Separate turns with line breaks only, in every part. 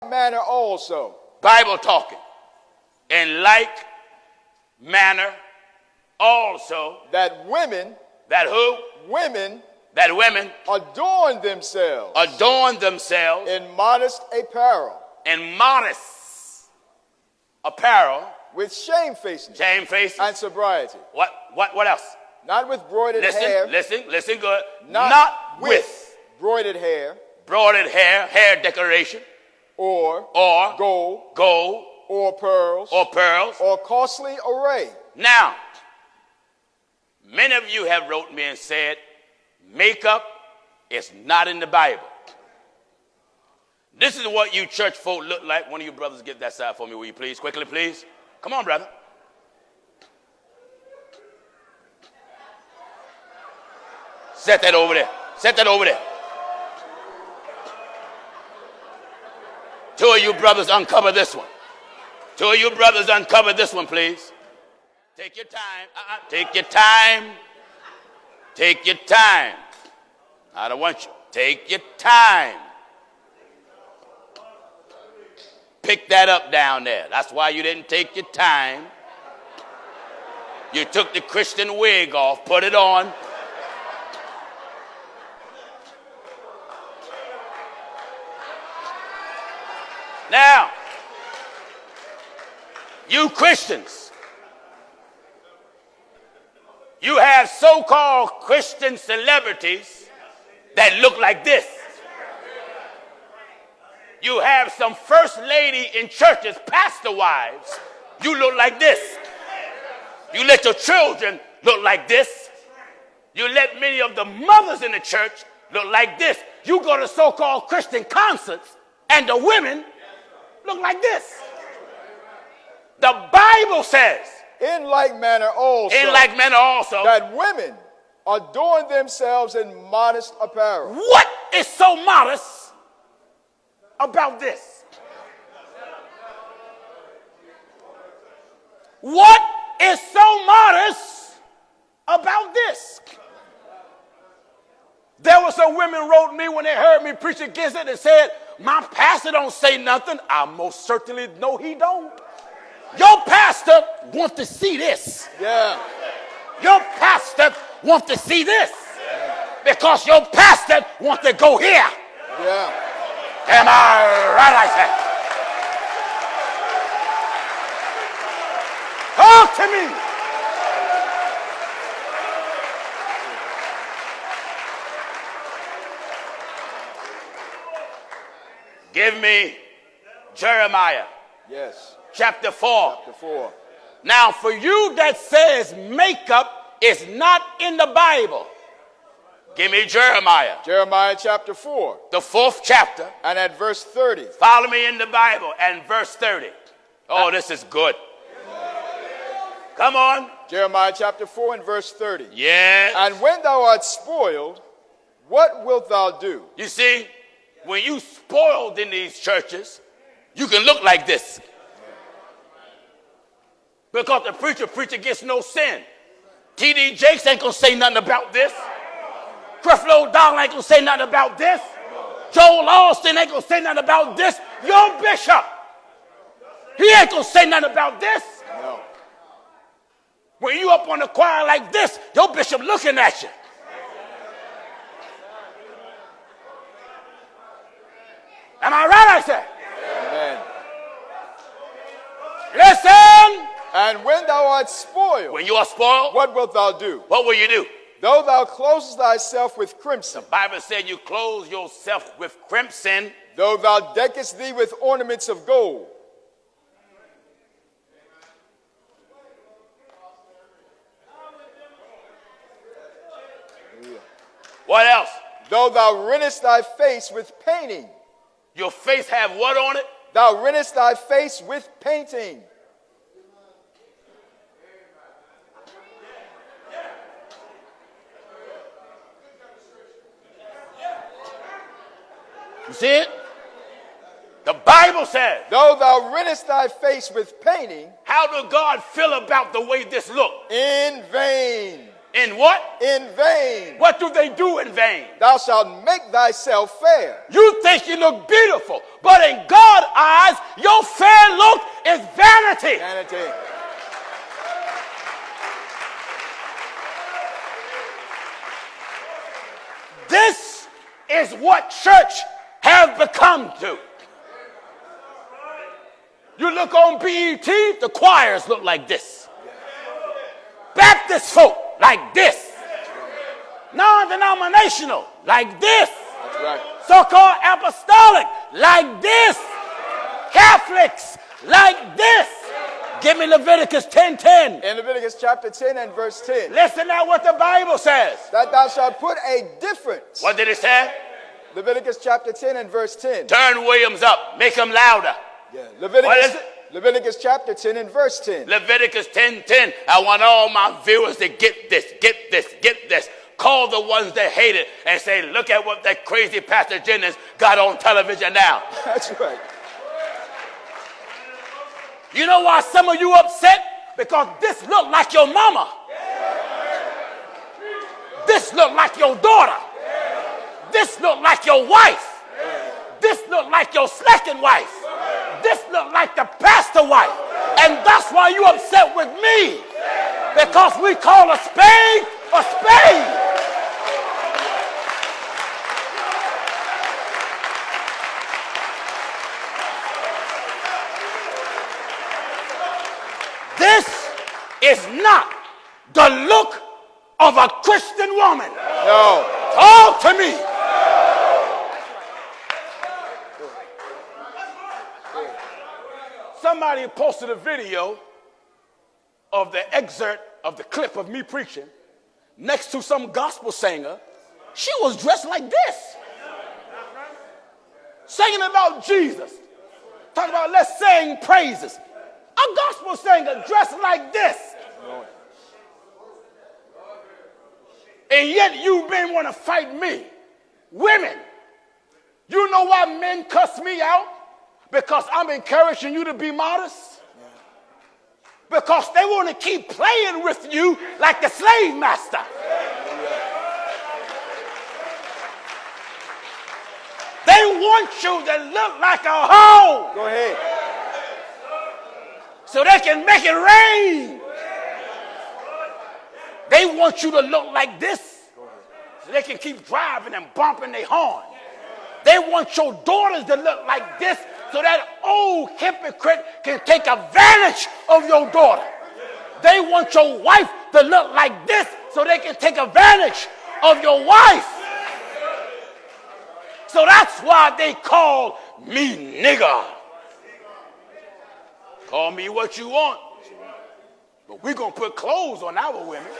manner also.
Bible talking. In like manner also.
That women.
That who?
Women.
That women.
Adorn themselves.
Adorn themselves.
In modest apparel.
In modest apparel.
With shamefacedness.
Shamefacedness.
And sobriety.
What else?
Not with broidered hair.
Listen good.
Not with broidered hair.
Broidered hair decoration.
Or gold. Or pearls. Or costly array.
Now, many of you have wrote me and said, makeup is not in the Bible. This is what you church folk look like. One of you brothers get that side for me, will you please? Quickly, please. Come on, brother. Set that over there. Set that over there. Two of you brothers uncover this one. Two of you brothers uncover this one, please. Take your time. Take your time. Take your time. I don't want you. Take your time. Pick that up down there. That's why you didn't take your time. You took the Christian wig off, put it on. Now, you Christians, you have so-called Christian celebrities that look like this. You have some first lady in churches, pastor wives. You look like this. You let your children look like this. You let many of the mothers in the church look like this. You go to so-called Christian concerts and the women look like this. The Bible says,
in like manner also,
that
women adorn themselves in modest apparel.
What is so modest about this? What is so modest about this? There were some women wrote me when they heard me preach against it and said, my pastor don't say nothing. I most certainly know he don't. Your pastor wants to see this.
Yeah.
Your pastor wants to see this. Because your pastor wants to go here.
Yeah.
Am I right like that? Talk to me. Give me Jeremiah.
Yes.
Chapter 4.
Chapter 4.
Now, for you that says makeup is not in the Bible, give me Jeremiah.
Jeremiah chapter 4.
The 4th chapter.
And at verse 30.
Follow me in the Bible and verse 30. Oh, this is good. Come on.
Jeremiah chapter 4 and verse 30.
Yes.
And when thou art spoiled, what wilt thou do?
You see, when you spoiled in these churches, you can look like this. Because the preacher against no sin. T.D. Jakes ain't going to say nothing about this. Creflo Dollar ain't going to say nothing about this. Joel Austin ain't going to say nothing about this. Your bishop, he ain't going to say nothing about this.
No.
When you up on the choir like this, your bishop looking at you. Am I right, I say?
Amen.
Listen.
And when thou art spoiled.
When you are spoiled.
What wilt thou do?
What will you do?
Though thou closest thyself with crimson.
The Bible said you clothe yourself with crimson.
Though thou deckest thee with ornaments of gold.
What else?
Though thou rentest thy face with painting.
Your face have what on it?
Thou rentest thy face with painting.
You see it? The Bible says.
Though thou rentest thy face with painting.
How does God feel about the way this look?
In vain.
In what?
In vain.
What do they do in vain?
Thou shalt make thyself fair.
You think you look beautiful, but in God's eyes, your fair look is vanity.
Vanity.
This is what church have become to. You look on BET, the choirs look like this. Baptist folk like this. Non-denominational like this.
That's right.
So-called apostolic like this. Catholics like this. Give me Leviticus 10:10.
In Leviticus chapter 10 and verse 10.
Listen to what the Bible says.
That thou shalt put a difference.
What did it say?
Leviticus chapter 10 and verse 10.
Turn Williams up. Make him louder.
Yeah.
What is it?
Leviticus chapter 10 and verse 10.
Leviticus 10:10. I want all my viewers to get this, get this, get this. Call the ones that hate it and say, look at what that crazy Pastor Jennings got on television now.
That's right.
You know why some of you upset? Because this look like your mama. This look like your daughter. This look like your wife. This look like your second wife. This look like the pastor wife. And that's why you upset with me. Because we call a spade a spade. This is not the look of a Christian woman.
No.
Talk to me. Somebody posted a video of the excerpt of the clip of me preaching next to some gospel singer. She was dressed like this. Singing about Jesus. Talking about let's sing praises. A gospel singer dressed like this. And yet you men want to fight me. Women, you know why men cuss me out? Because I'm encouraging you to be modest. Because they want to keep playing with you like the slave master. They want you to look like a hoe.
Go ahead.
So they can make it rain. They want you to look like this so they can keep driving and bumping their horn. They want your daughters to look like this so that old hypocrite can take advantage of your daughter. They want your wife to look like this so they can take advantage of your wife. So that's why they call me nigger. Call me what you want. But we're going to put clothes on our women.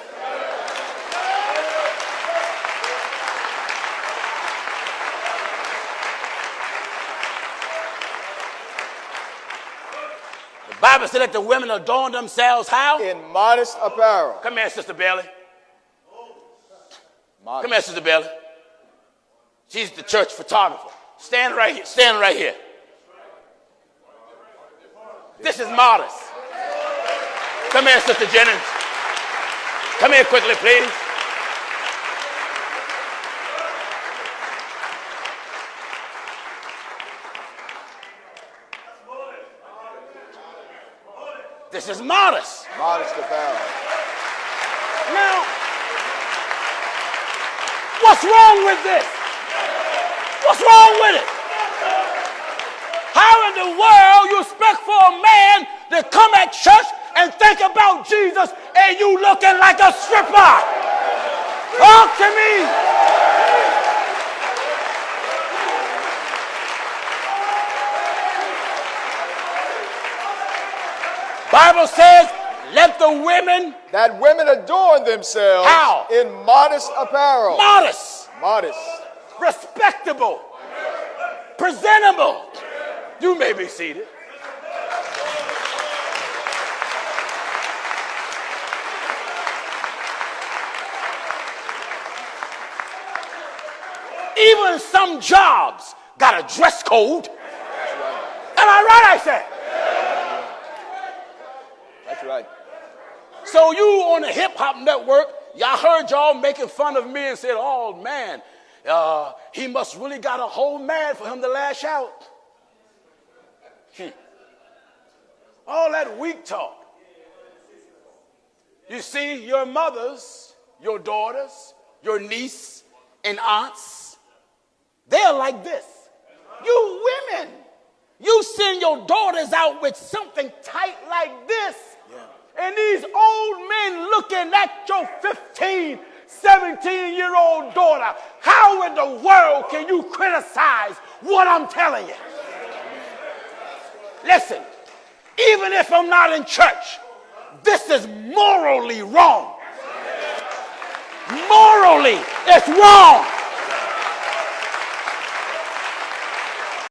The Bible said that the women adorn themselves how?
In modest apparel.
Come here, Sister Bailey.
Modest.
Come here, Sister Bailey. She's the church photographer. Stand right here. Stand right here. This is modest. Come here, Sister Jennings. Come here quickly, please. This is modest.
Modest apparel.
Now, what's wrong with this? What's wrong with it? How in the world you expect for a man to come at church and think about Jesus and you looking like a stripper? Talk to me. Bible says, let the women.
That women adorn themselves.
How?
In modest apparel.
Modest.
Modest.
Respectable. Presentable. You may be seated. Even some jobs got a dress code. Am I right, I said?
That's right.
So you on the hip hop network Y'all heard y'all making fun of me and said, oh, man, he must really got a whole man for him to lash out. All that weak talk. You see, your mothers, your daughters, your niece and aunts, they're like this. You women, you send your daughters out with something tight like this. Yeah. And these old men looking at your 15, 17-year-old daughter. How in the world can you criticize what I'm telling you? Listen, even if I'm not in church, this is morally wrong. Morally, it's wrong.